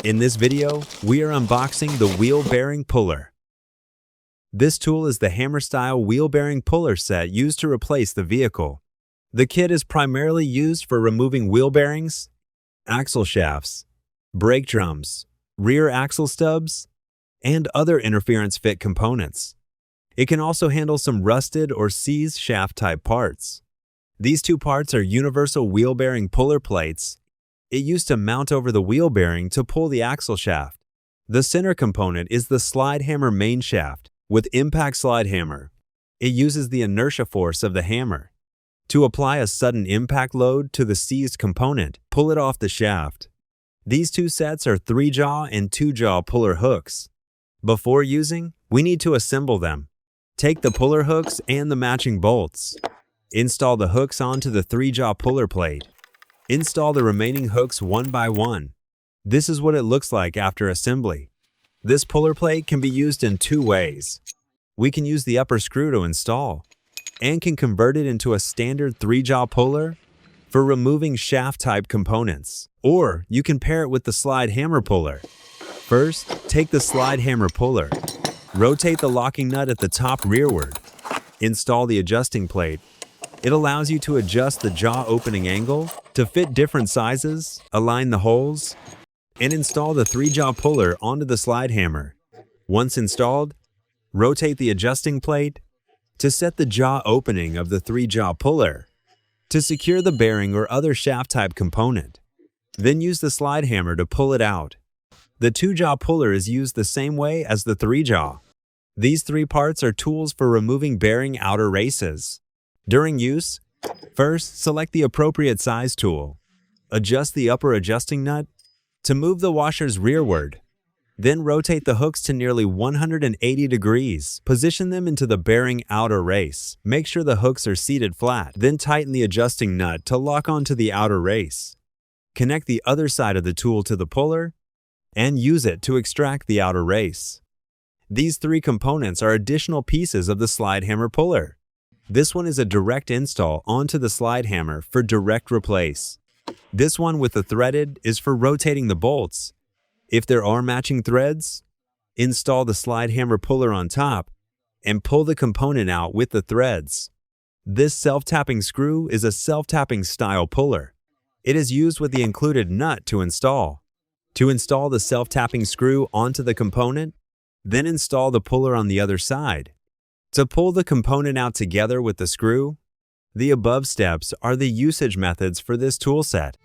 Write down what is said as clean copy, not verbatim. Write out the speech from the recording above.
In this video, we are unboxing the wheel bearing puller. This tool is the hammer-style wheel bearing puller set used to replace the vehicle. The kit is primarily used for removing wheel bearings, axle shafts, brake drums, rear axle stubs, and other interference fit components. It can also handle some rusted or seized shaft type parts. These two parts are universal wheel bearing puller plates. It used to mount over the wheel bearing to pull the axle shaft. The center component is the slide hammer main shaft with impact slide hammer. It uses the inertia force of the hammer to apply a sudden impact load to the seized component, pull it off the shaft. These two sets are 3-jaw and 2-jaw puller hooks. Before using, we need to assemble them. Take the puller hooks and the matching bolts. Install the hooks onto the 3-jaw puller plate. Install the remaining hooks one by one. This is what it looks like after assembly. This puller plate can be used in two ways. We can use the upper screw to install and can convert it into a standard 3-jaw puller for removing shaft-type components. Or you can pair it with the slide hammer puller. First, take the slide hammer puller. Rotate the locking nut at the top rearward. Install the adjusting plate. It allows you to adjust the jaw opening angle to fit different sizes, align the holes, and install the 3-jaw puller onto the slide hammer. Once installed, rotate the adjusting plate to set the jaw opening of the 3-jaw puller to secure the bearing or other shaft-type component. Then use the slide hammer to pull it out. The 2-jaw puller is used the same way as the 3-jaw. These three parts are tools for removing bearing outer races. During use, first select the appropriate size tool. Adjust the upper adjusting nut to move the washers rearward. Then rotate the hooks to nearly 180 degrees. Position them into the bearing outer race. Make sure the hooks are seated flat. Then tighten the adjusting nut to lock onto the outer race. Connect the other side of the tool to the puller and use it to extract the outer race. These three components are additional pieces of the slide hammer puller. This one is a direct install onto the slide hammer for direct replace. This one with the threaded is for rotating the bolts. If there are matching threads, install the slide hammer puller on top and pull the component out with the threads. This self-tapping screw is a self-tapping style puller. It is used with the included nut to install. To install the self-tapping screw onto the component, then install the puller on the other side. To pull the component out together with the screw, the above steps are the usage methods for this tool set.